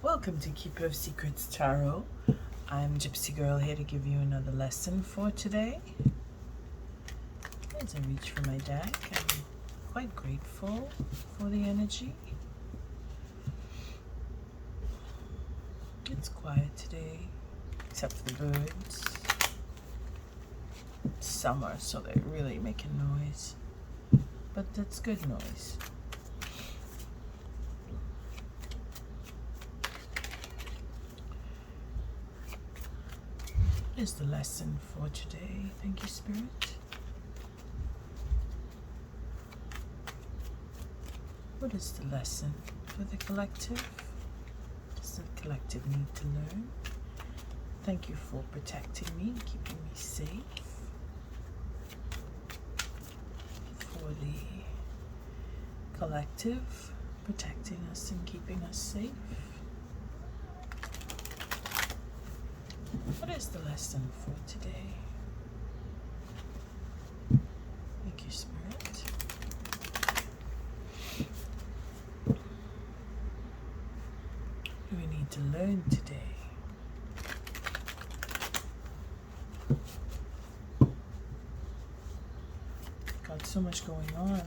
Welcome to Keeper of Secrets Tarot. I'm Gypsy Girl here to give you another lesson for today. As I reach for my deck, I'm quite grateful for the energy. It's quiet today, except for the birds. It's summer, so they're really making noise. But that's good noise. What is the lesson for today? Thank you, Spirit. What is the lesson for the collective? What does the collective need to learn? Thank you for protecting me, keeping me safe. For the collective, protecting us and keeping us safe. What is the lesson for today? Thank you, Spirit. What do we need to learn today? Got so much going on.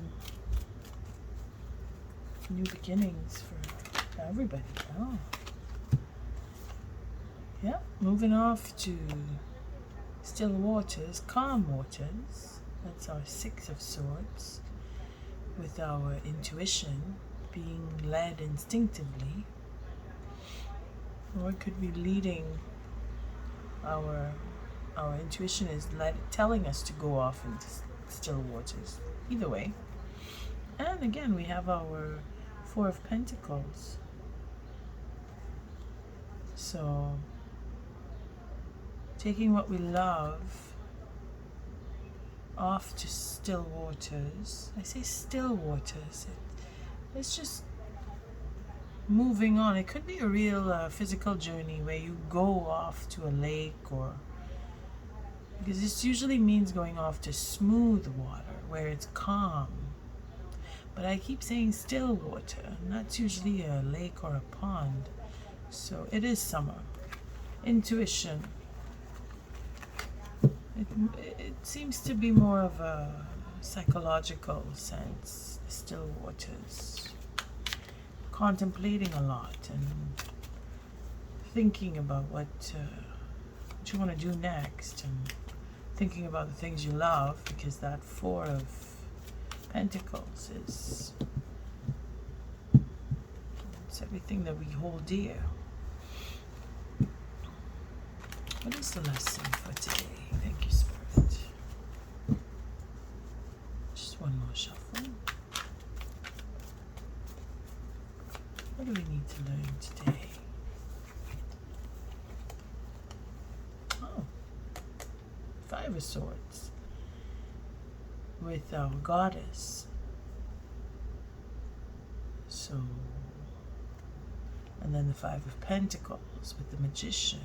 New beginnings for everybody. Oh. Yeah, moving off to still waters, calm waters. That's our Six of Swords. With our intuition being led instinctively. Or it could be leading our intuition is telling us to go off into still waters. Either way. And again, we have our Four of Pentacles. So taking what we love off to still waters. I say still waters. It's just moving on. It could be a real physical journey where you go off to a lake, or because this usually means going off to smooth water where it's calm. But I keep saying still water, and that's usually a lake or a pond. So it is summer. Intuition. It seems to be more of a psychological sense, still waters. Contemplating a lot and thinking about what you want to do next, and thinking about the things you love, because that Four of Pentacles is it's everything that we hold dear. What is the lesson for today? Thank you, Spirit. Just one more shuffle. What do we need to learn today? Oh, Five of Swords with our Goddess. So, and then the Five of Pentacles with the Magician.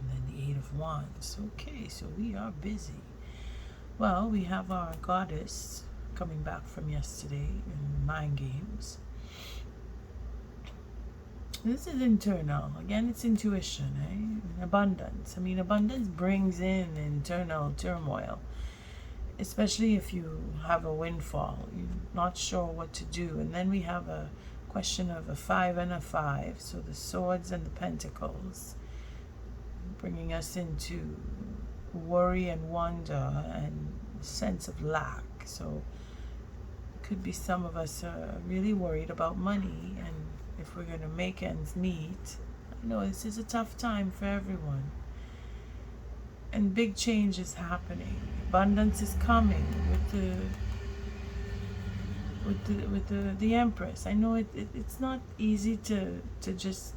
And then the Eight of Wands. Okay, so we are busy. Well, we have our Goddess coming back from yesterday in Mind Games. This is internal. Again, it's intuition, eh? Abundance. I mean, abundance brings in internal turmoil. Especially if you have a windfall. You're not sure what to do. And then we have a question of a 5 and a 5. So the Swords and the Pentacles. Bringing us into worry and wonder and sense of lack. So it could be some of us are really worried about money, and if we're going to make ends meet. I know this is a tough time for everyone, and big change is happening. Abundance is coming with the Empress. I know it's not easy to just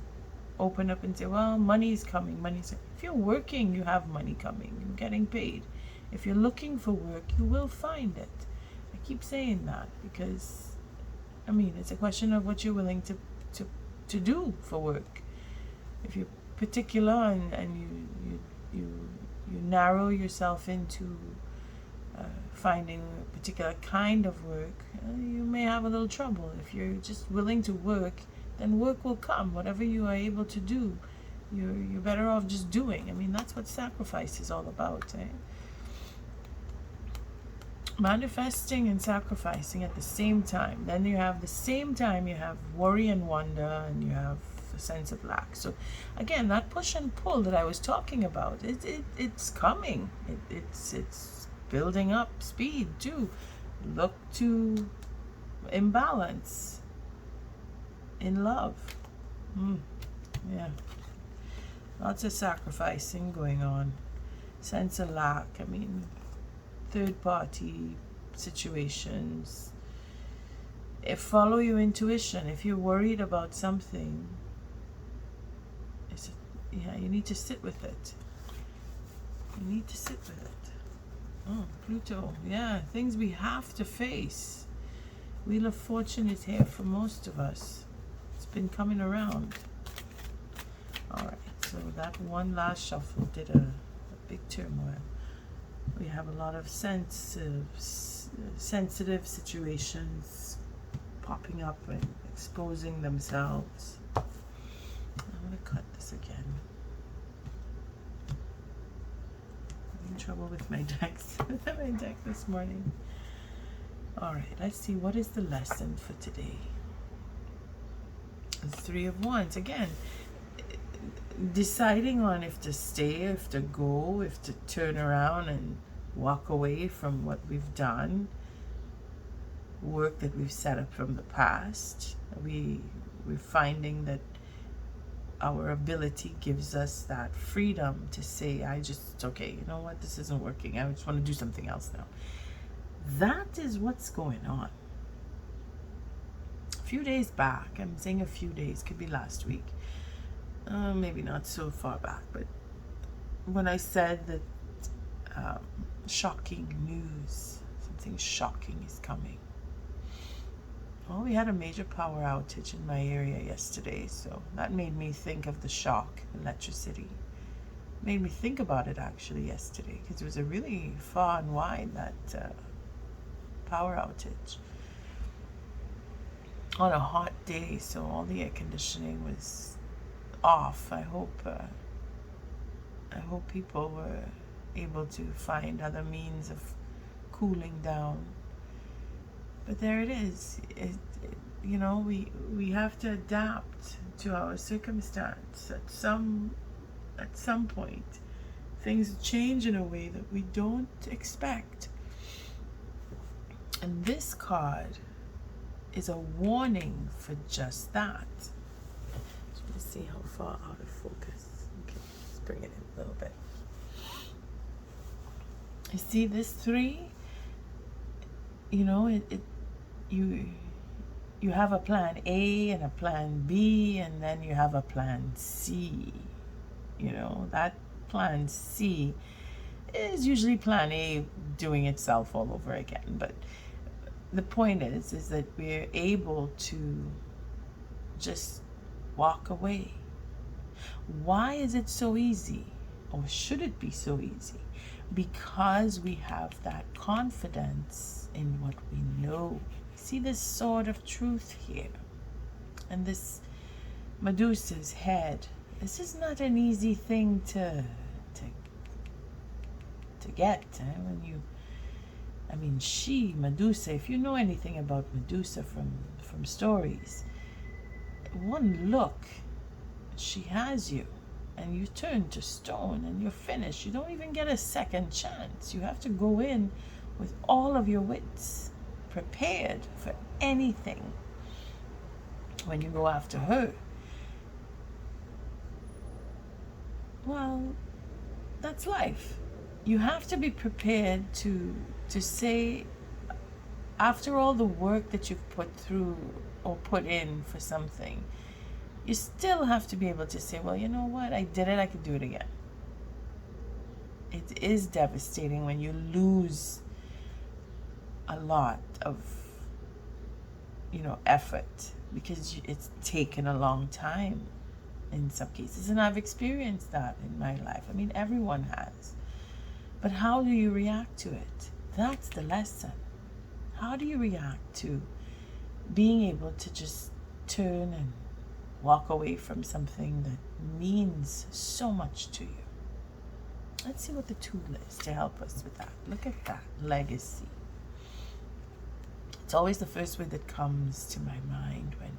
open up and say, well, money is coming. If you're working, you have money coming. You're getting paid. If you're looking for work, you will find it. I keep saying that because, I mean, it's a question of what you're willing to do for work. If you're particular and you narrow yourself into finding a particular kind of work, you may have a little trouble. If you're just willing to work then work will come. Whatever you are able to do, you're better off just doing. I mean, that's what sacrifice is all about, eh? Manifesting and sacrificing at the same time. Then you have the same time you have worry and wonder, and you have a sense of lack. So again, that push and pull that I was talking about, it's coming. It's building up speed too. Look to imbalance in love. Yeah, lots of sacrificing going on. Sense of lack. I mean, third party situations. Follow your intuition. If you're worried about something, you need to sit with it. You need to sit with it. Oh, Pluto. Yeah, things we have to face. Wheel of Fortune is here for most of us. It's been coming around. All right, so that one last shuffle did a big turmoil. We have a lot of sensitive situations popping up and exposing themselves. I'm going to cut this again. I'm in trouble with my decks. My deck this morning. All right, let's see. What is the lesson for today? The Three of Wands. Again, deciding on if to stay, if to go, if to turn around and walk away from what we've done, work that we've set up from the past. We're finding that our ability gives us that freedom to say, okay, you know what, this isn't working. I just want to do something else now. That is what's going on. A few days back, I'm saying a few days, could be last week, maybe not so far back, but when I said that shocking news, something shocking is coming. Well, we had a major power outage in my area yesterday, so that made me think of the shock, electricity. Made me think about it actually yesterday, because it was a really far and wide, that power outage. On a hot day, so all the air conditioning was off. I hope people were able to find other means of cooling down. But there it is. We have to adapt to our circumstance. At some point, things change in a way that we don't expect. And this card is a warning for just that. So let's see how far out of focus. Okay, let's bring it in a little bit. You see this 3? You have a plan A and a plan B, and then you have a plan C. That plan C is usually plan A doing itself all over again. But the point is that we're able to just walk away. Why is it so easy? Or should it be so easy? Because we have that confidence in what we know. See this sword of truth here, and this Medusa's head. This is not an easy thing to get. Medusa, if you know anything about Medusa from stories, one look, she has you, and you turn to stone, and you're finished. You don't even get a second chance. You have to go in with all of your wits, prepared for anything when you go after her. Well, that's life. You have to be prepared to say, after all the work that you've put through or put in for something, you still have to be able to say, well, you know what, I did it, I could do it again. It is devastating when you lose a lot of, effort, because it's taken a long time in some cases. And I've experienced that in my life. Everyone has. But how do you react to it? That's the lesson. How do you react to being able to just turn and walk away from something that means so much to you. Let's see what the tool is to help us with that. Look at that, legacy. It's always the first word that comes to my mind when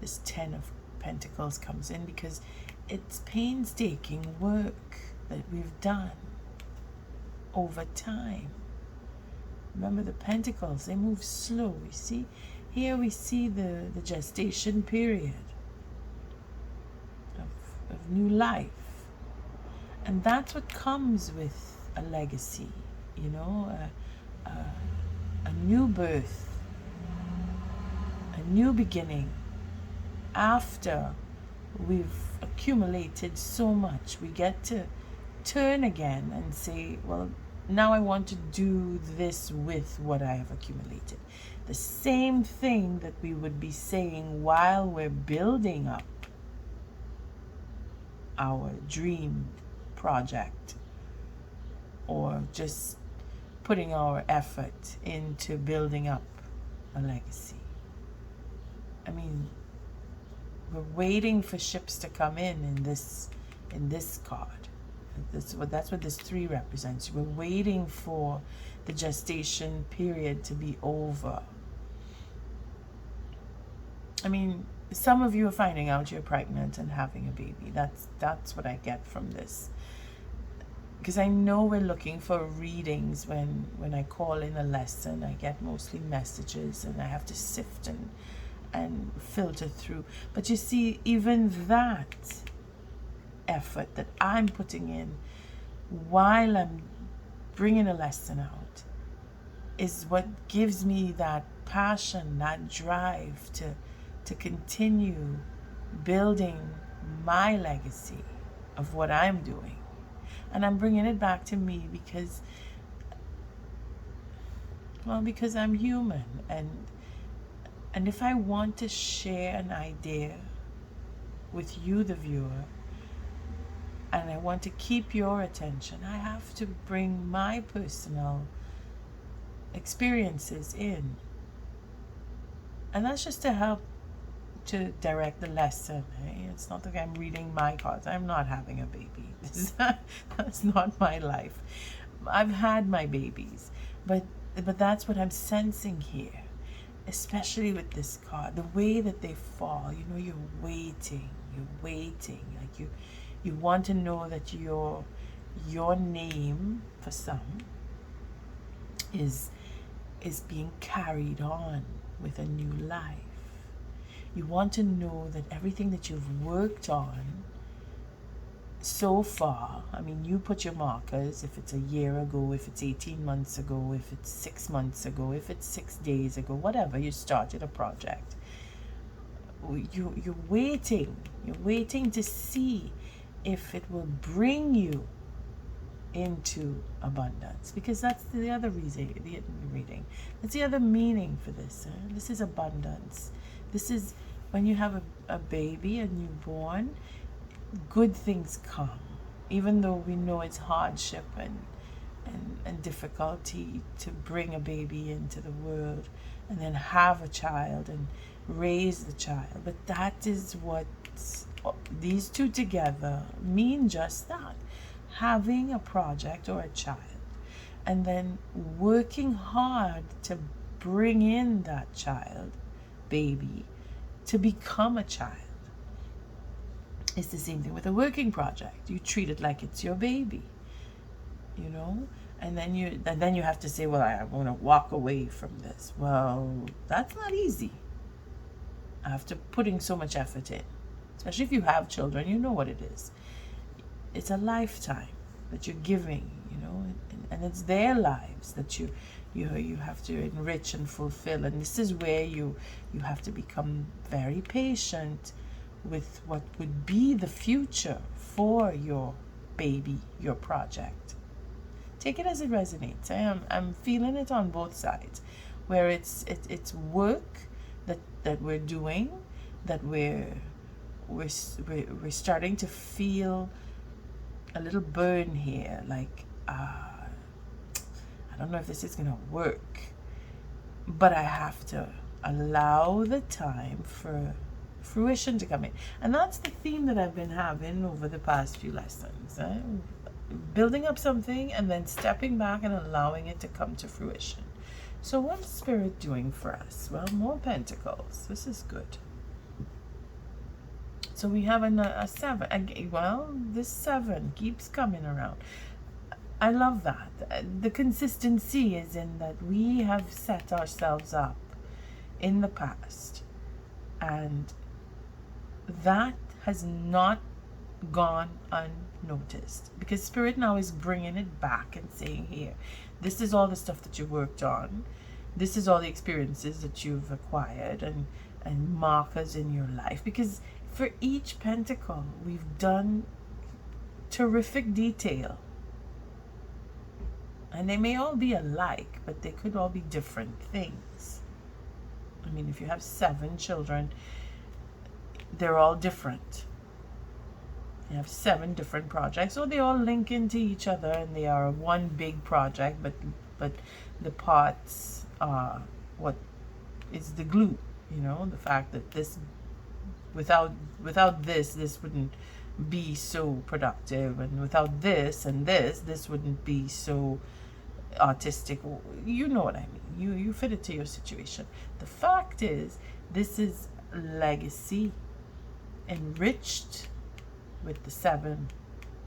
this 10 of Pentacles comes in, because it's painstaking work that we've done over time. Remember, the Pentacles, they move slow. You see, here we see the gestation period of new life. And that's what comes with a legacy, you know, a new birth, a new beginning. After we've accumulated so much, we get to turn again and say, well, now I want to do this with what I have accumulated. The same thing that we would be saying while we're building up our dream project, or just putting our effort into building up a legacy. I mean, we're waiting for ships to come in this card. That's what this 3 represents. We're waiting for the gestation period to be over. I mean, some of you are finding out you're pregnant and having a baby. That's what I get from this. Because I know we're looking for readings when I call in a lesson. I get mostly messages and I have to sift and filter through. But you see, even that effort that I'm putting in while I'm bringing a lesson out is what gives me that passion, that drive to continue building my legacy of what I'm doing. And I'm bringing it back to me because I'm human, and if I want to share an idea with you, the viewer, and I want to keep your attention, I have to bring my personal experiences in. And that's just to help to direct the lesson. It's not like I'm reading my cards. I'm not having a baby. That's not my life. I've had my babies, but that's what I'm sensing here, especially with this card. The way that they fall, you know, you're waiting, like you want to know that your name, for some, is being carried on with a new life. You want to know that everything that you've worked on so far, I mean, you put your markers, if it's a year ago, if it's 18 months ago, if it's 6 months ago, if it's 6 days ago, whatever, you started a project. You're waiting to see if it will bring you into abundance, because that's the other reading. That's the other meaning for this. This is abundance. This is when you have a baby, a newborn, good things come, even though we know it's hardship and difficulty to bring a baby into the world and then have a child and raise the child. But that is what these two together mean, just that. Having a project or a child and then working hard to bring in that child, baby, to become a child. It's the same thing with a working project. You treat it like it's your baby, you know, and then you have to say, well, I want to walk away from this. Well, that's not easy. After putting so much effort in, especially if you have children, you know what it is. It's a lifetime that you're giving, you know, and it's their lives that you have to enrich and fulfill. And this is where you have to become very patient with what would be the future for your baby, your project. Take it as it resonates. I'm feeling it on both sides, where it's work that we're doing, that we're starting to feel a little burn here, like I don't know if this is gonna work, but I have to allow the time for fruition to come in. And that's the theme that I've been having over the past few lessons. Building up something and then stepping back and allowing it to come to fruition. So what's Spirit doing for us? Well, more pentacles. This is good. So we have a 7. Well, this 7 keeps coming around. I love that. The consistency is in that we have set ourselves up in the past, and that has not gone unnoticed, because Spirit now is bringing it back and saying, here, this is all the stuff that you worked on, this is all the experiences that you've acquired, and markers in your life, because for each pentacle we've done terrific detail, and they may all be alike, but they could all be different things. I mean, if you have 7 children, they're all different. You have 7 different projects, so they all link into each other, and they are one big project, but the parts are what is the glue. You know, the fact that this, without this wouldn't be so productive, and without this and this wouldn't be so artistic. You know what I mean. You fit it to your situation. The fact is, this is legacy enriched with the 7.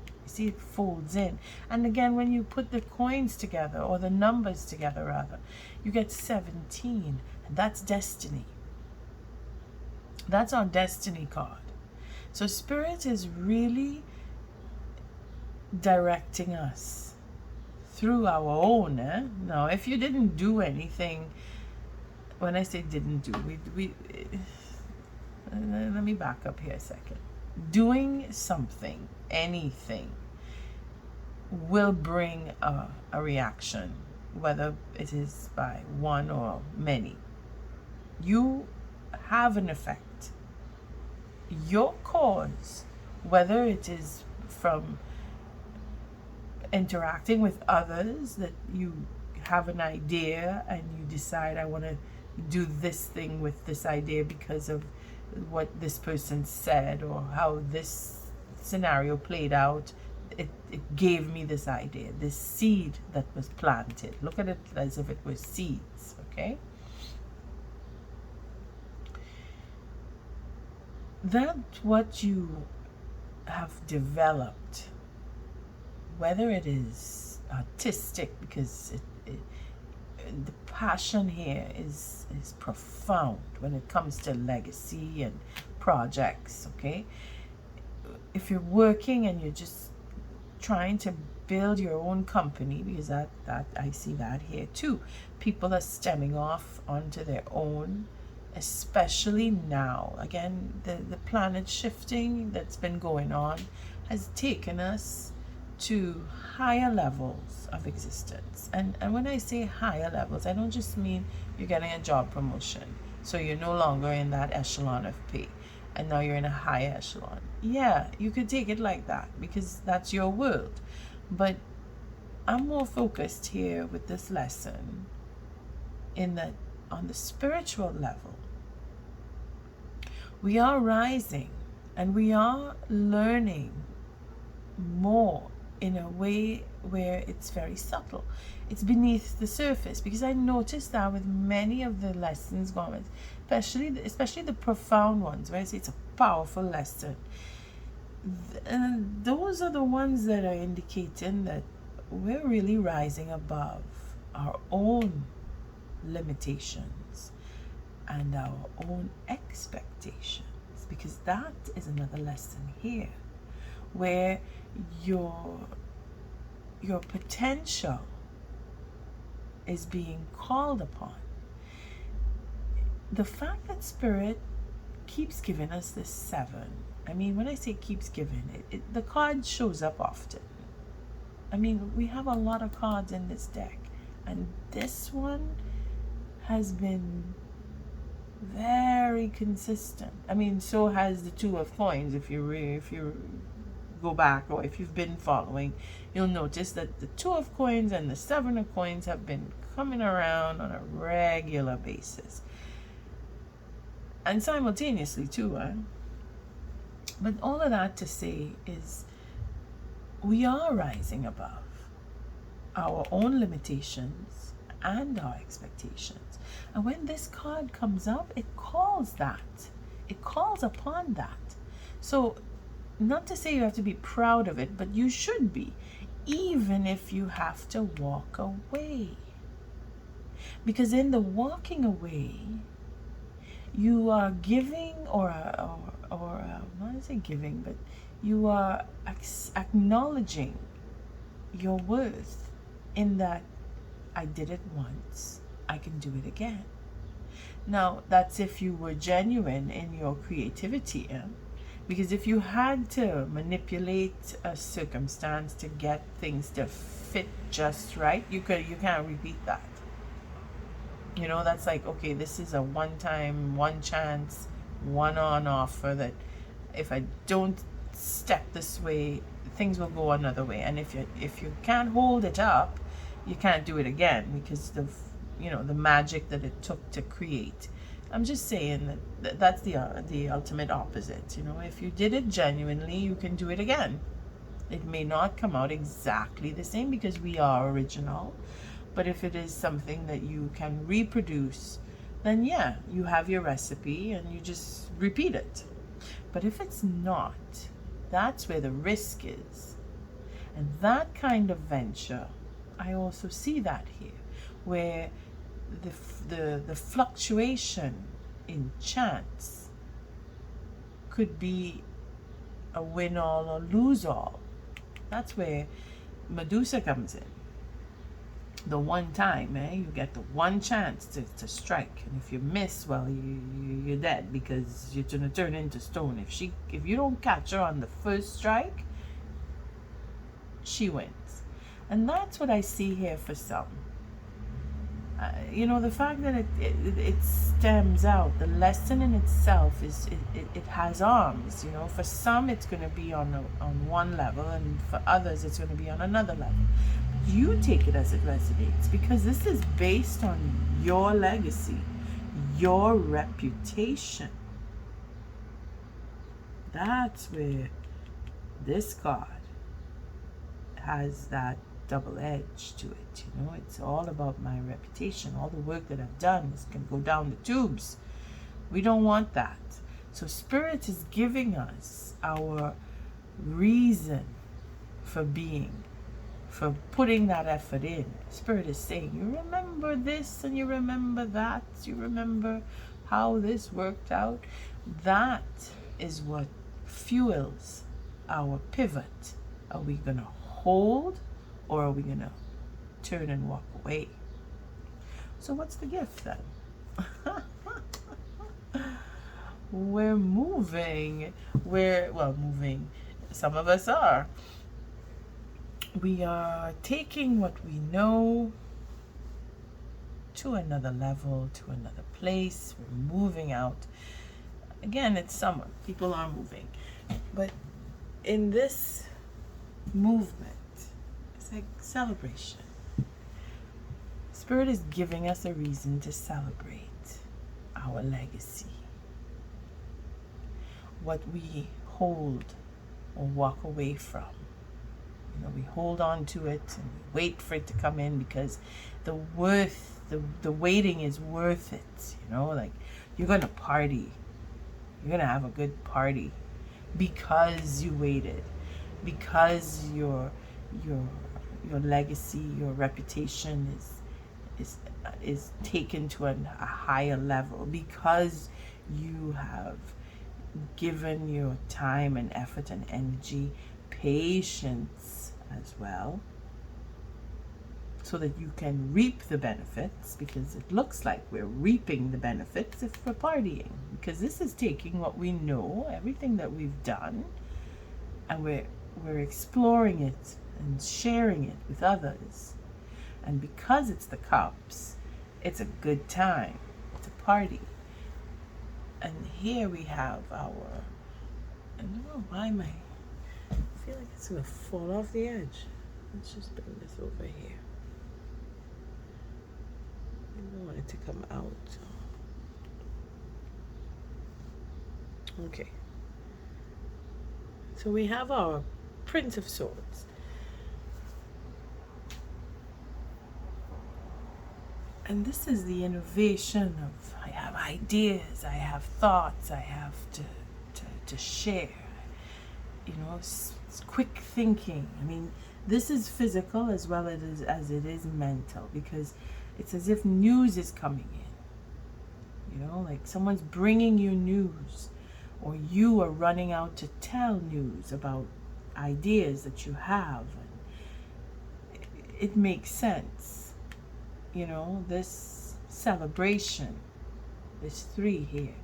You see, it folds in. And again, when you put the coins together, or the numbers together rather, you get 17, and that's destiny. That's our destiny card. So Spirit is really directing us through our own. Now, if you didn't do anything, when I say didn't do, let me back up here a second. Doing something, anything, will bring a reaction, whether it is by one or many. You have an effect. Your cause, whether it is from interacting with others, that you have an idea and you decide, I want to do this thing with this idea because of what this person said or how this scenario played out, it gave me this idea, this seed that was planted. Look at it as if it was seeds, okay? That what you have developed, whether it is artistic, because the passion here is profound when it comes to legacy and projects, okay? If you're working and you're just trying to build your own company, because that I see that here too. People are stemming off onto their own, especially now. Again, the planet shifting that's been going on has taken us to higher levels of existence. And when I say higher levels, I don't just mean you're getting a job promotion, so you're no longer in that echelon of pay, and now you're in a higher echelon. Yeah, you could take it like that, because that's your world. But I'm more focused here with this lesson in that on the spiritual level, we are rising and we are learning more in a way where it's very subtle. It's beneath the surface, because I noticed that with many of the lessons going, especially the profound ones, where I say it's a powerful lesson. And those are the ones that are indicating that we're really rising above our own limitations and our own expectations, because that is another lesson here, where your potential is being called upon. The fact that Spirit keeps giving us this 7, I mean, when I say keeps giving, the card shows up often. I mean, we have a lot of cards in this deck, and this one has been very consistent. I mean, so has the 2 of coins. If you go back, or if you've been following, you'll notice that the 2 of coins and the 7 of coins have been coming around on a regular basis. and simultaneously too. But all of that to say is we are rising above our own limitations and our expectations. And when this card comes up, it calls that. It calls upon that. So, not to say you have to be proud of it, but you should be, even if you have to walk away. Because in the walking away, you are giving, not say giving, but you are acknowledging your worth in that I did it once, I can do it again. Now, that's if you were genuine in your creativity, because if you had to manipulate a circumstance to get things to fit just right, you can't repeat that. You know, that's like, okay, this is a one time, one chance, one on offer that if I don't step this way, things will go another way. And if you can't hold it up, you can't do it again, because the magic that it took to create. I'm just saying that's the ultimate opposite. If you did it genuinely, you can do it again. It may not come out exactly the same because we are original, but if it is something that you can reproduce, then yeah, you have your recipe and you just repeat it. But if it's not, that's where the risk is. And that kind of venture, I also see that here, where the fluctuation in chance could be a win all or lose all. That's where Medusa comes in. The one time, you get the one chance to strike, and if you miss, well, you're dead, because you're gonna turn into stone. If you don't catch her on the first strike, she wins. And that's what I see here for some. The fact that it stems out, the lesson in itself is it has arms. For some it's going to be on one level, and for others it's going to be on another level. You take it as it resonates, because this is based on your legacy, your reputation. That's where this card has that double edge to it. It's all about my reputation. All the work that I've done is going to go down the tubes. We don't want that. So Spirit is giving us our reason for being, for putting that effort in. Spirit is saying, you remember this and you remember that, you remember how this worked out. That is what fuels our pivot. Are we going to hold, or are we going to turn and walk away? So what's the gift then? We're moving. Moving. Some of us are. We are taking what we know to another level, to another place. We're moving out. Again, it's summer. People are moving. But in this movement, it's like celebration. Spirit is giving us a reason to celebrate our legacy. What we hold or walk away from. We hold on to it and we wait for it to come in, because the waiting is worth it. Like, you're going to party. You're going to have a good party because you waited, because your legacy, your reputation is taken to a higher level, because you have given your time and effort and energy, patience as well, so that you can reap the benefits, because it looks like we're reaping the benefits if we're partying, because this is taking what we know, everything that we've done, and we're exploring it and sharing it with others. And because it's the cups, it's a good time to party. And here we have I don't know why I feel like it's going to fall off the edge. Let's just bring this over here. I don't want it to come out. Okay. So we have our Prince of Swords. And this is the innovation of I have ideas, I have thoughts, I have to share. You know, it's quick thinking. I mean, this is physical as well as it is mental, because it's as if news is coming in. You know, like someone's bringing you news, or you are running out to tell news about ideas that you have. And it makes sense. You know, this celebration, this 3 here,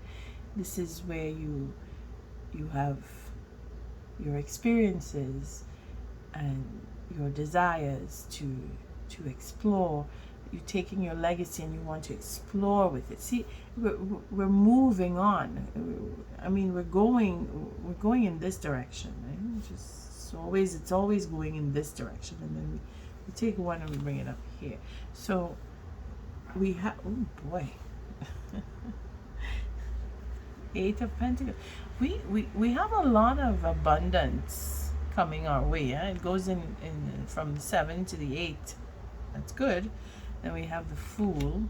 this is where you have your experiences and your desires to explore. You're taking your legacy and you want to explore with it. See, we're moving on. I mean, we're going in this direction, right? It's always going in this direction, and then we take one and we bring it up here. So we have, oh boy, 8 of Pentacles. We have a lot of abundance coming our way. Yeah? It goes in from the 7 to the 8. That's good. Then we have the Fool.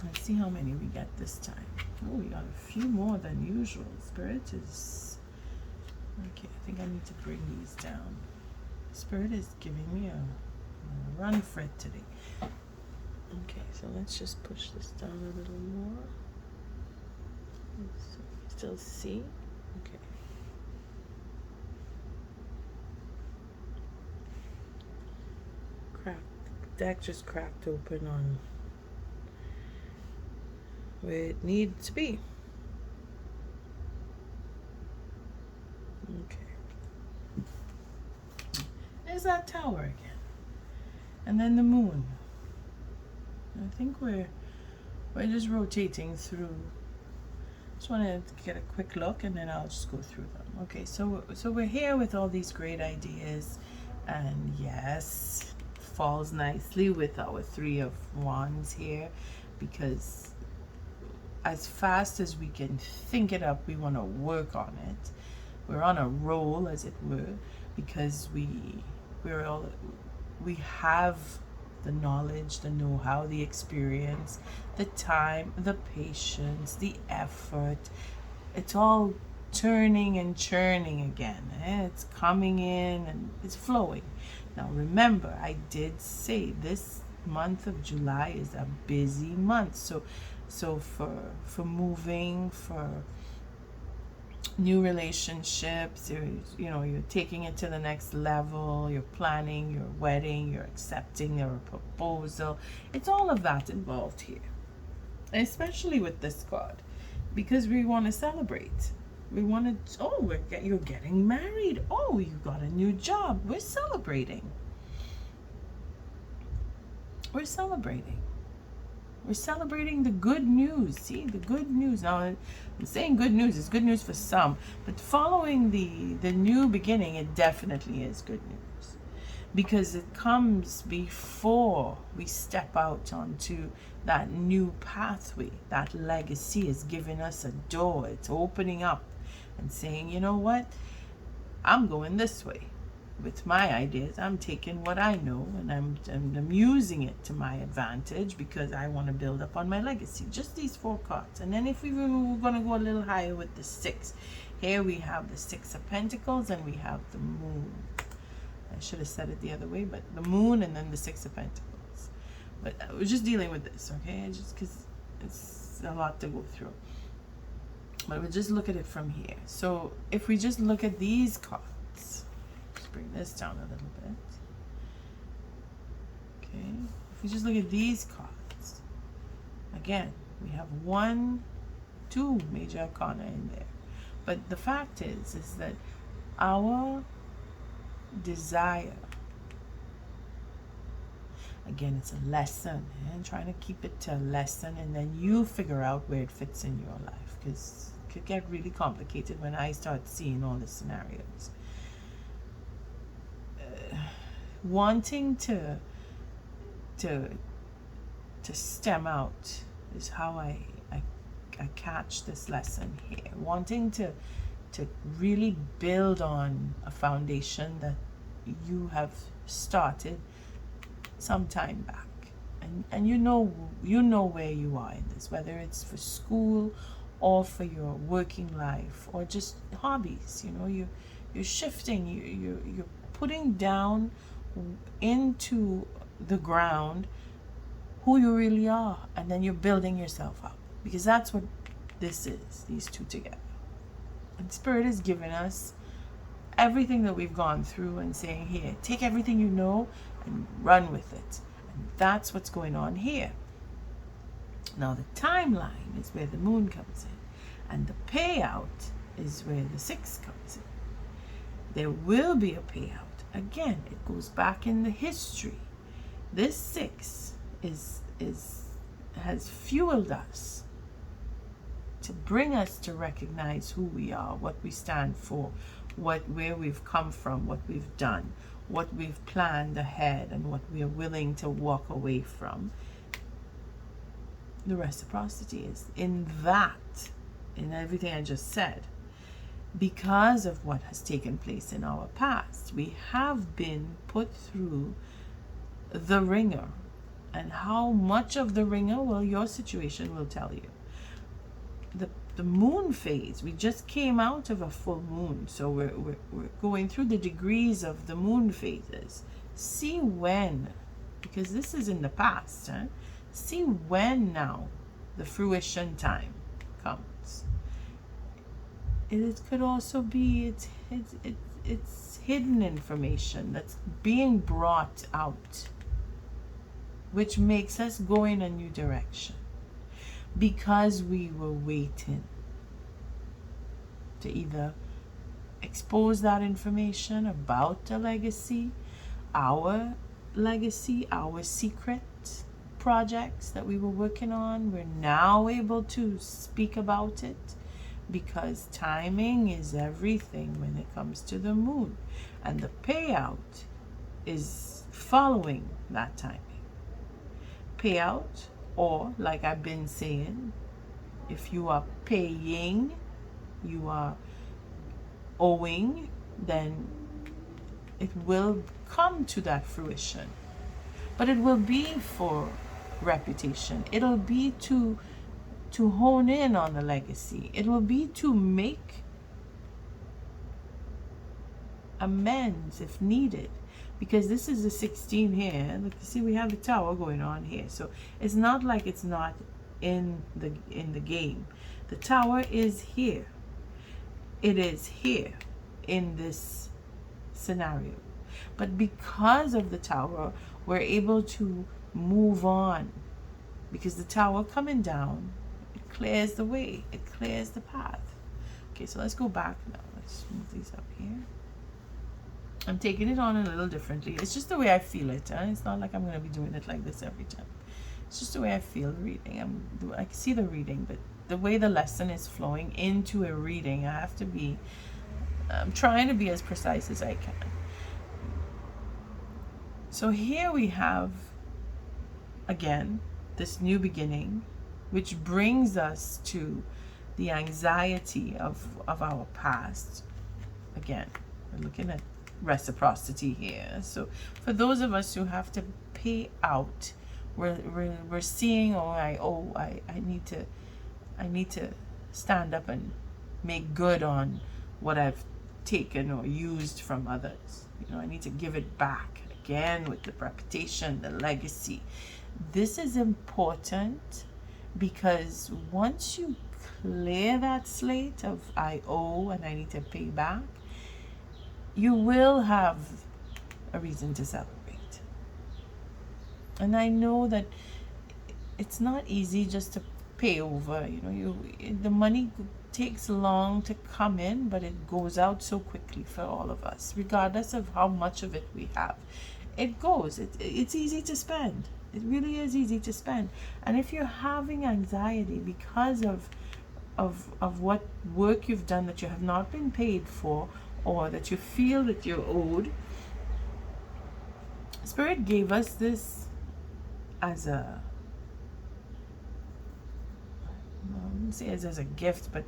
Let's see how many we get this time. Oh, we got a few more than usual. Spirit is... Okay, I think I need to bring these down. Spirit is giving me a run for it today. Okay, so let's just push this down a little more. Still see? Okay. Cracked. Deck just cracked open on where it needs to be. Okay. There's that tower again. And then the moon. I think we're just rotating through. Just want to get a quick look and then I'll just go through them. Okay, so we're here with all these great ideas, and yes, falls nicely with our 3 of Wands here, because as fast as we can think it up, we want to work on it. We're on a roll, as it were, because we have the knowledge, the know-how, the experience, the time, the patience, the effort. It's all turning and churning again. It's coming in and it's flowing. Now remember, I did say this month of July is a busy month. So for moving, for new relationships, you're taking it to the next level, you're planning your wedding, you're accepting your proposal. It's all of that involved here, especially with this card, because we want to celebrate. We want to, you're getting married, you got a new job. We're celebrating. We're celebrating the good news. See, the good news. Now, I'm saying good news is good news for some, but following the new beginning, it definitely is good news, because it comes before we step out onto that new pathway. That legacy is giving us a door. It's opening up and saying, you know what? I'm going this way. With my ideas, I'm taking what I know and I'm using it to my advantage, because I want to build up on my legacy. Just these 4 cards. And then if we're going to go a little higher with the 6, here we have the 6 of Pentacles and we have the Moon. I should have said it the other way, but the Moon and then the 6 of Pentacles. But we're just dealing with this, okay? Just because it's a lot to go through. But we'll just look at it from here. So if we just look at these cards, bring this down a little bit. Okay, if we just look at these cards, again, we have 2 major arcana in there. But the fact is that our desire, again, it's a lesson, and trying to keep it to a lesson, and then you figure out where it fits in your life, because it could get really complicated when I start seeing all the scenarios. Wanting to stem out is how I catch this lesson here, wanting to really build on a foundation that you have started some time back, and you know where you are in this, whether it's for school or for your working life or just hobbies. You know, you're shifting, you're putting down into the ground who you really are, and then you're building yourself up, because that's what this is, these two together. And Spirit is giving us everything that we've gone through and saying, here, take everything you know and run with it. And that's what's going on here. Now the timeline is where the moon comes in, and the payout is where the 6 comes in. There will be a payout. Again, it goes back in the history. This 6 has fueled us to bring us to recognize who we are, what we stand for, where we've come from, what we've done, what we've planned ahead, and what we are willing to walk away from. The reciprocity is in that, in everything I just said. Because of what has taken place in our past, we have been put through the ringer. And how much of the ringer? Well, your situation will tell you. The moon phase, we just came out of a full moon, so we're going through the degrees of the moon phases. See when, because this is in the past, see when now the fruition time comes. It could also be it's hidden information that's being brought out, which makes us go in a new direction, because we were waiting to either expose that information about the legacy, our secret projects that we were working on. We're now able to speak about it, because timing is everything when it comes to the moon, and the payout is following that timing. Payout, or like I've been saying, if you are paying, you are owing, then it will come to that fruition. But it will be for reputation. It'll be to hone in on the legacy. It will be to make amends if needed. Because this is the 16 here. Look, you see, we have the tower going on here. So it's not like it's not in the game. The tower is here. It is here in this scenario. But because of the tower, we're able to move on. Because the tower coming down, it clears the way. It clears the path. Okay, so let's go back now. Let's move these up here. I'm taking it on a little differently. It's just the way I feel it. It's not like I'm going to be doing it like this every time. It's just the way I feel the reading. I can see the reading, but the way the lesson is flowing into a reading, I'm trying to be as precise as I can. So here we have, again, this new beginning, which brings us to the anxiety of our past. Again, we're looking at reciprocity here. So for those of us who have to pay out, we're seeing, I need to stand up and make good on what I've taken or used from others. You know, I need to give it back again with the reputation, the legacy. This is important, because once you clear that slate of I owe and I need to pay back, you will have a reason to celebrate. And I know that it's not easy just to pay over. You know, the money takes long to come in, but it goes out so quickly for all of us, regardless of how much of it we have. It goes. It's easy to spend. It really is easy to spend. And if you're having anxiety because of what work you've done that you have not been paid for, or that you feel that you're owed, Spirit gave us this as a wouldn't say it as a gift, but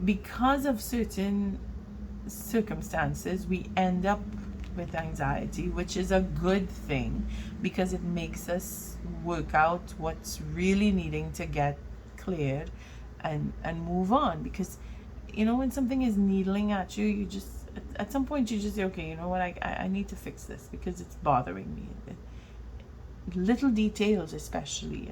because of certain circumstances, we end up with anxiety, which is a good thing because it makes us work out what's really needing to get cleared and move on. Because when something is needling at you, you just at some point you just say, okay, you know what, I need to fix this because it's bothering me. Little details especially.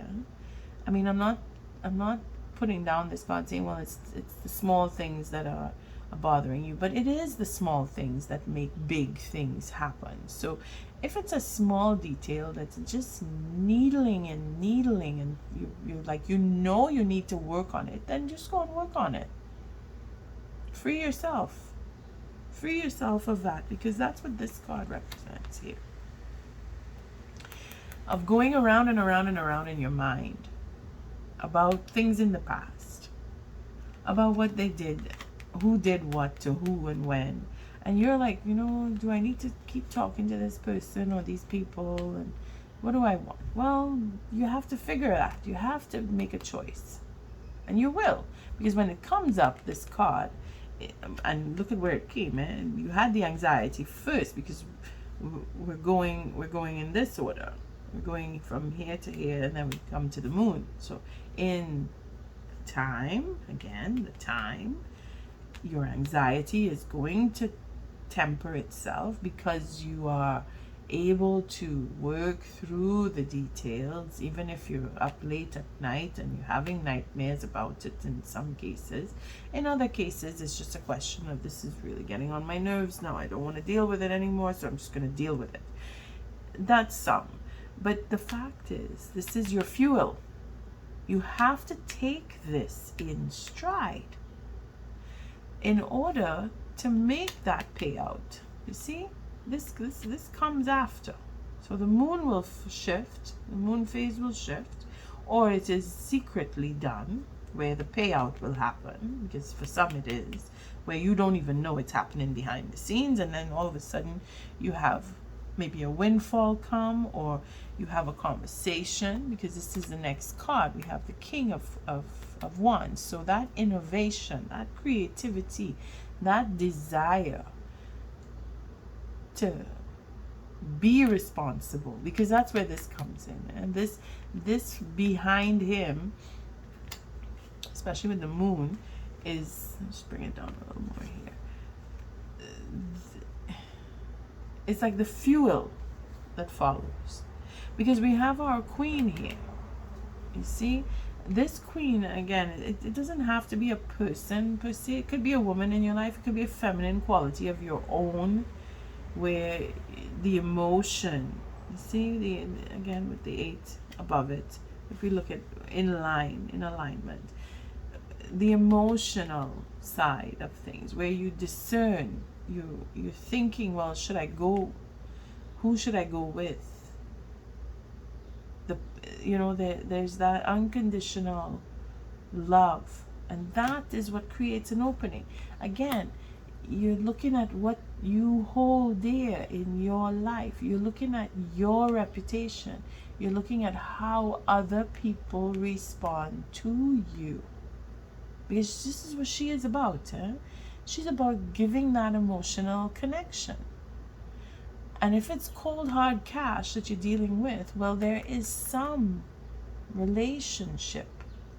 I mean, I'm not putting down this card saying, well, it's the small things that are bothering you, but it is the small things that make big things happen. So if it's a small detail that's just needling and you're like, you need to work on it, then just go and work on it. Free yourself of that, because that's what this card represents here, of going around and around and around in your mind about things in the past, about what they did, who did what to who and when, and you're like, do I need to keep talking to this person or these people, and what do I want? Well, you have to figure that. You have to make a choice, and you will, because when it comes up, this card, and look at where it came, and you had the anxiety first because we're going in this order. We're going from here to here, and then we come to the moon. So in time, again, the time, your anxiety is going to temper itself because you are able to work through the details, even if you're up late at night and you're having nightmares about it in some cases. In other cases, it's just a question of, this is really getting on my nerves now. I don't want to deal with it anymore, so I'm just going to deal with it. That's some. But the fact is, this is your fuel. You have to take this in stride in order to make that payout. You see, this comes after. So the moon will shift, the moon phase will shift, or it is secretly done where the payout will happen, because for some it is, where you don't even know it's happening behind the scenes, and then all of a sudden you have maybe a windfall come, or you have a conversation, because this is the next card. We have the King of Wands. So that innovation, that creativity, that desire to be responsible, because that's where this comes in. And this behind him, especially with the moon, is, just bring it down a little more here. It's like the fuel that follows, because we have our queen here. You see, this queen, again, it doesn't have to be a person per se. It could be a woman in your life. It could be a feminine quality of your own, where the emotion, you see, again with the 8 above it, if we look at in alignment, the emotional side of things, where you discern, you're thinking, well, should I go, who should I go with? There's that unconditional love, and that is what creates an opening. Again, you're looking at what you hold dear in your life. You're looking at your reputation. You're looking at how other people respond to you, because this is what she is about. She's about giving that emotional connection. And if it's cold hard cash that you're dealing with, well, there is some relationship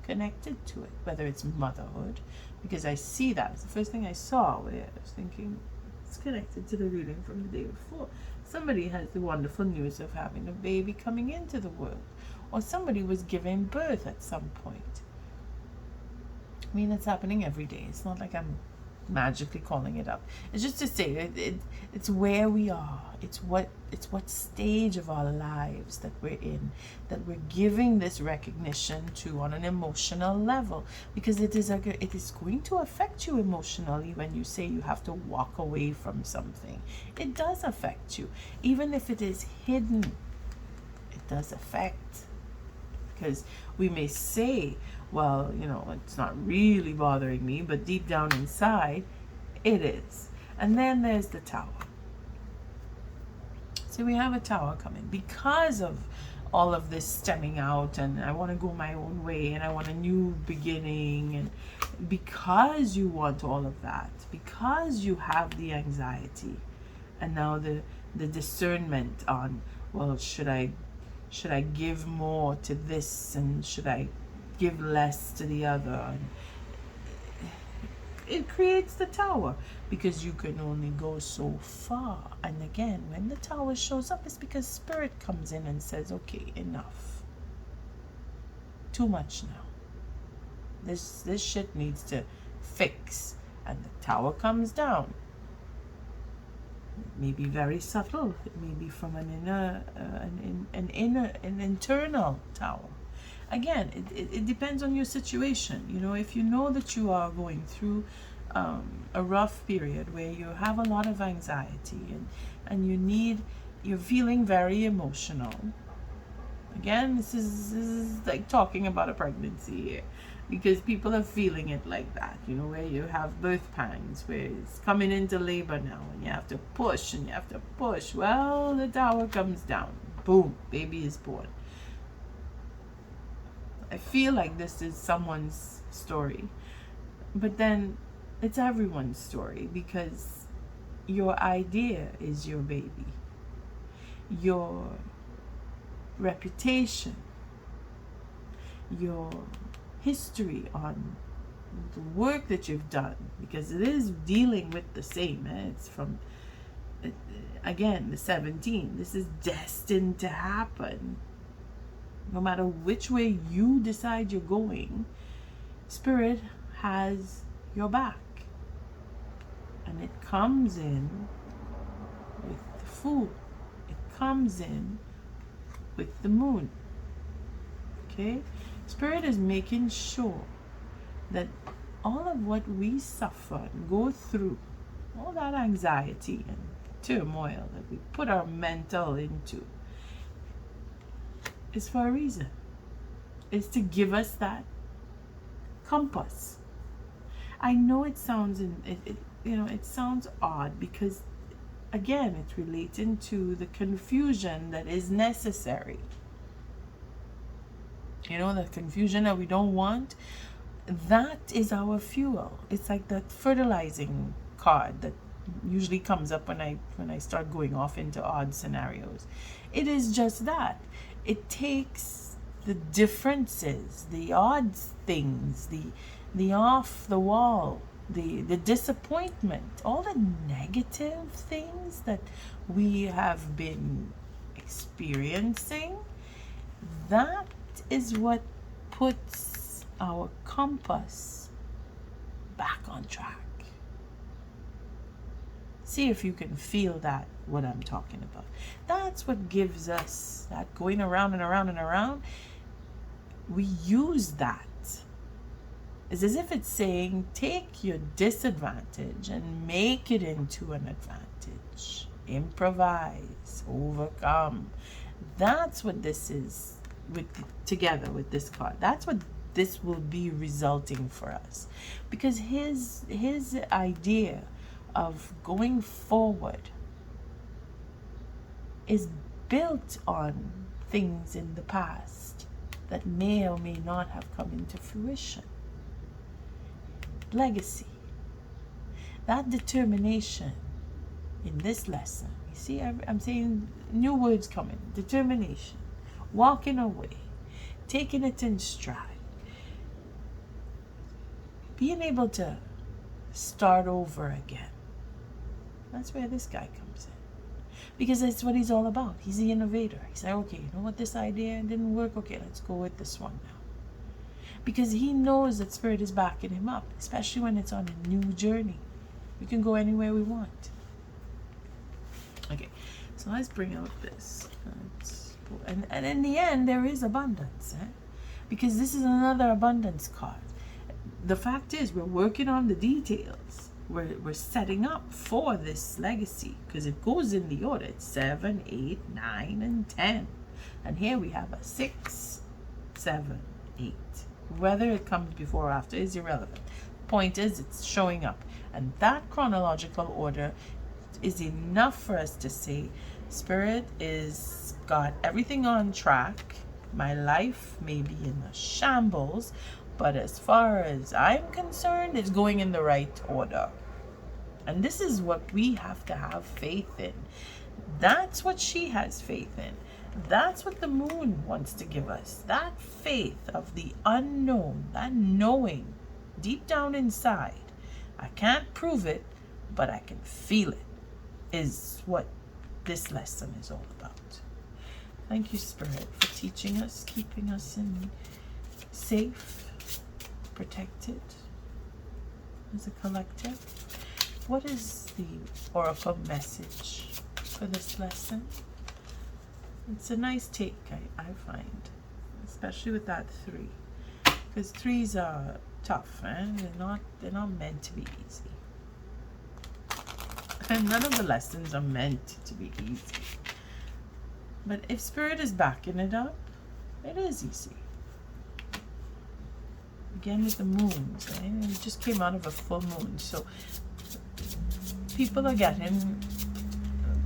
connected to it, whether it's motherhood, because I see that. It's the first thing I saw, where I was thinking it's connected to the reading from the day before. Somebody has the wonderful news of having a baby coming into the world, or somebody was giving birth at some point. I mean, it's happening every day. It's not like I'm magically calling it up. It's just to say it's where we are. It's what stage of our lives that we're in, that we're giving this recognition to on an emotional level, because it is going to affect you emotionally when you say you have to walk away from something. It does affect you, even if it is hidden. It does affect, because we may say, well, it's not really bothering me, but deep down inside, it is. And then there's the Tower. So we have a Tower coming because of all of this stemming out, and I want to go my own way, and I want a new beginning. And because you want all of that, because you have the anxiety, and now the discernment on, well, should I give more to this, and should I give less to the other? And it creates the tower, because you can only go so far. And again, when the tower shows up, it's because spirit comes in and says, okay, enough, too much now, this shit needs to fix. And the tower comes down. It may be very subtle. It may be from an internal tower. Again, it depends on your situation. You know, if you know that you are going through a rough period where you have a lot of anxiety, and you're feeling very emotional. Again, this is like talking about a pregnancy here, because people are feeling it like that, you know, where you have birth pangs, where it's coming into labor now, and you have to push and you have to push. Well, the tower comes down. Boom, baby is born. I feel like this is someone's story, but then it's everyone's story, because your idea is your baby. Your reputation, your history on the work that you've done, because it is dealing with the same. It's from, again, the 17. This is destined to happen. No matter which way you decide you're going, Spirit has your back. And it comes in with the Fool. It comes in with the Moon. Okay? Spirit is making sure that all of what we suffer and go through, all that anxiety and turmoil that we put our mental into, is for a reason. It's to give us that compass. I know it sounds it sounds odd, because again, it's relating to the confusion that is necessary. You know, the confusion that we don't want, that is our fuel. It's like that fertilizing card that usually comes up when I start going off into odd scenarios. It is just that. It takes the differences, the odd things, the off the wall, the disappointment, all the negative things that we have been experiencing. That is what puts our compass back on track. See if you can feel that, what I'm talking about. That's what gives us that going around and around and around. We use that. It's as if it's saying, take your disadvantage and make it into an advantage. Improvise, overcome. That's what this is together with this card. That's what this will be resulting for us. Because his idea of going forward is built on things in the past that may or may not have come into fruition. Legacy. That determination in this lesson. You see, I'm saying new words coming. Determination. Walking away. Taking it in stride. Being able to start over again. That's where this guy comes in. Because that's what he's all about. He's the innovator. He's like, okay, you know what, this idea didn't work? Okay, let's go with this one now. Because he knows that Spirit is backing him up, especially when it's on a new journey. We can go anywhere we want. Okay, so let's bring out this. And in the end, there is abundance. Because this is another abundance card. The fact is, we're working on the details. We're setting up for this legacy, because it goes in the order. It's 7, 8, 9, and 10. And here we have a 6, 7, 8. Whether it comes before or after is irrelevant. Point is, it's showing up. And that chronological order is enough for us to say Spirit is got everything on track. My life may be in a shambles, but as far as I'm concerned, it's going in the right order. And this is what we have to have faith in. That's what she has faith in. That's what the moon wants to give us. That faith of the unknown, that knowing deep down inside. I can't prove it, but I can feel it, is what this lesson is all about. Thank you, Spirit, for teaching us, keeping us in safe, protected as a collective. What is the oracle message for this lesson? It's a nice take, I find, especially with that 3, because 3s are tough, and they're not meant to be easy. And none of the lessons are meant to be easy. But if Spirit is backing it up, it is easy. Again with the moons, and it just came out of a full moon, so people are getting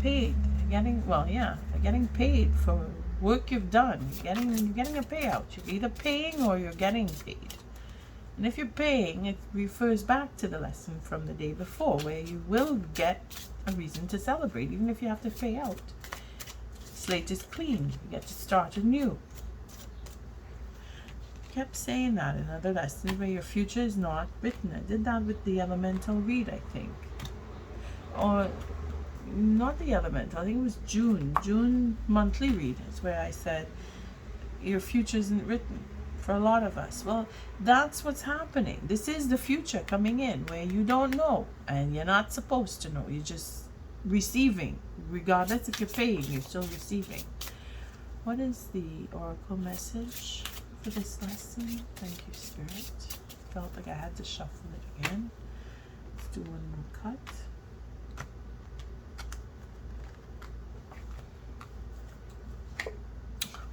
paid. They're getting paid for work you've done. You're getting a payout. You're either paying or you're getting paid. And if you're paying, it refers back to the lesson from the day before, where you will get a reason to celebrate, even if you have to pay out. Slate is clean. You get to start anew. I kept saying that in other lessons, where your future is not written. I did that with the elemental read, I think. Or not the elemental, I think it was June monthly read is where I said your future isn't written for a lot of us. Well, that's what's happening. This is the future coming in, where you don't know and you're not supposed to know. You're just receiving. Regardless if you're paying, you're still receiving. What is the oracle message for this lesson? Thank you, Spirit. Felt like I had to shuffle it again. Let's do one more cut.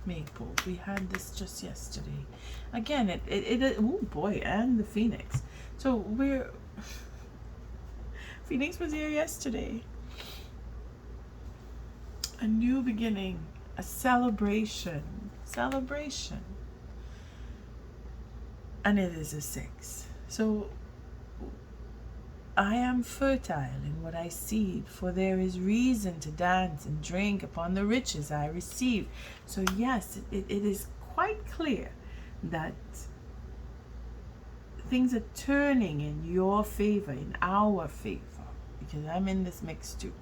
Maple. We had this just yesterday. Again, oh boy, and the Phoenix. So Phoenix was here yesterday. A new beginning, a celebration. And it is a 6. So I am fertile in what I seed, for there is reason to dance and drink upon the riches I receive. So yes, it is quite clear that things are turning in your favor, in our favor, because I'm in this mix too.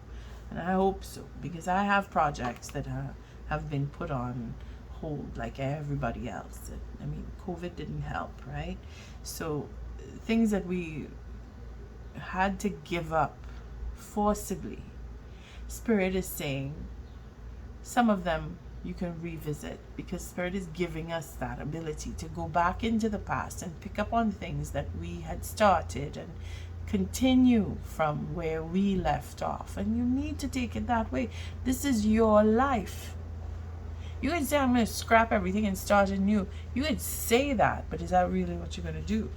And I hope so, because I have projects that have been put on hold like everybody else. I mean, COVID didn't help, right? So things that we had to give up forcibly, Spirit is saying some of them you can revisit, because Spirit is giving us that ability to go back into the past and pick up on things that we had started and continue from where we left off. And you need to take it that way. This is your life. You could say, I'm going to scrap everything and start anew. You could say that, but is that really what you're going to do?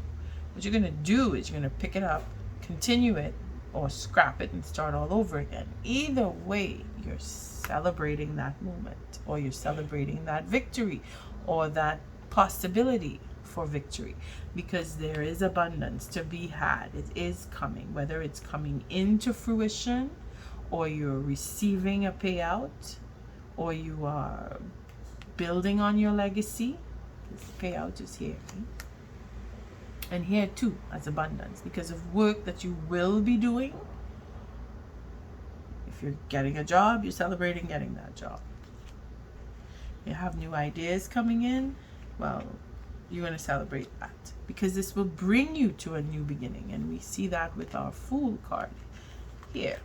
What you're going to do is you're going to pick it up, continue it, or scrap it and start all over again. Either way, you're celebrating that moment, or you're celebrating that victory, or that possibility for victory, because there is abundance to be had. It is coming, whether it's coming into fruition, or you're receiving a payout, or you are building on your legacy. This payout is here. And here too, as abundance, because of work that you will be doing. If you're getting a job, you're celebrating getting that job. You have new ideas coming in, well, you're going to celebrate that, because this will bring you to a new beginning. And we see that with our Fool card here.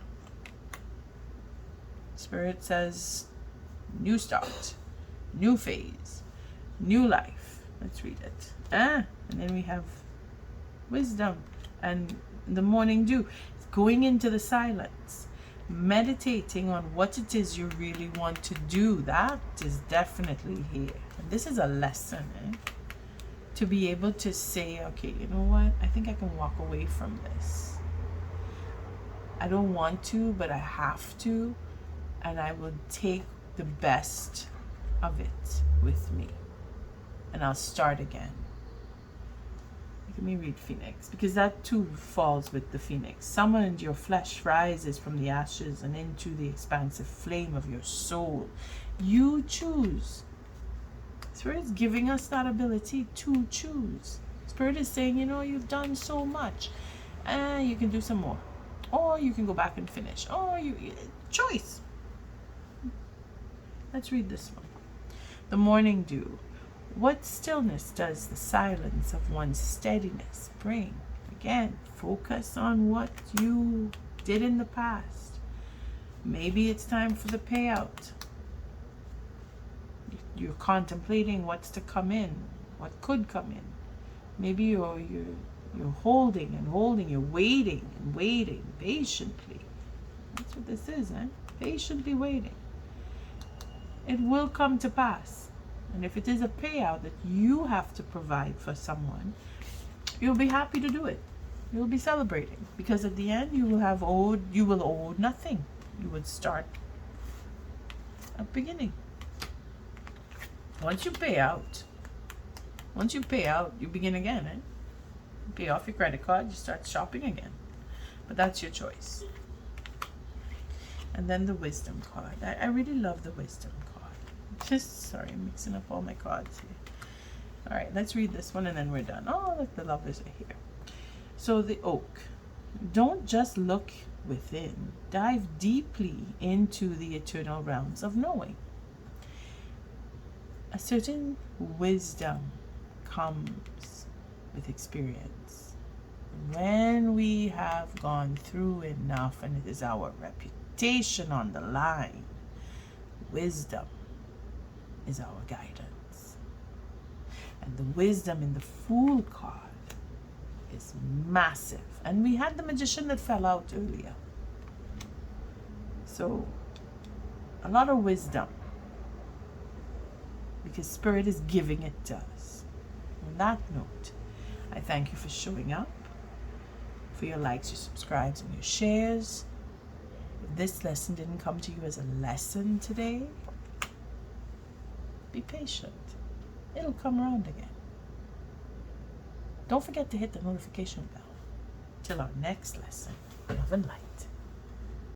Spirit says new start, new phase, new life. Let's read it. And then we have Wisdom and the Morning Dew. Going into the silence, meditating on what it is you really want to do. That is definitely here. And this is a lesson, to be able to say, okay, you know what, I think I can walk away from this. I don't want to, but I have to. and I will take the best of it with me, and I'll start again. Let me read Phoenix, because that too falls with the Phoenix. Summoned, your flesh rises from the ashes and into the expansive flame of your soul. You choose. Spirit is giving us that ability to choose. Spirit is saying, you've done so much. You can do some more. Or you can go back and finish. Or choice. Let's read this one. The morning dew. What stillness does the silence of one's steadiness bring? Again, focus on what you did in the past. Maybe it's time for the payout. You're contemplating what's to come in, what could come in. Maybe you're holding and holding, you're waiting and waiting patiently. That's what this is, patiently waiting. It will come to pass. And if it is a payout that you have to provide for someone, you'll be happy to do it. You'll be celebrating, because at the end you will owe nothing. You would start at beginning. Once you pay out, you begin again. You pay off your credit card, you start shopping again. But that's your choice. And then the wisdom card. I really love the wisdom card. Sorry, I'm mixing up all my cards here. All right, let's read this one and then we're done. Oh, look, the lovers are here. So the oak. Don't just look within. Dive deeply into the eternal realms of knowing. A certain wisdom comes with experience. When we have gone through enough and it is our reputation on the line, wisdom is our guidance. And the wisdom in the Fool card is massive. And we had the Magician that fell out earlier. So, a lot of wisdom, because Spirit is giving it to us. On that note, I thank you for showing up, for your likes, your subscribes, and your shares. If this lesson didn't come to you as a lesson today, be patient. It'll come around again. Don't forget to hit the notification bell. Till our next lesson. Love and light.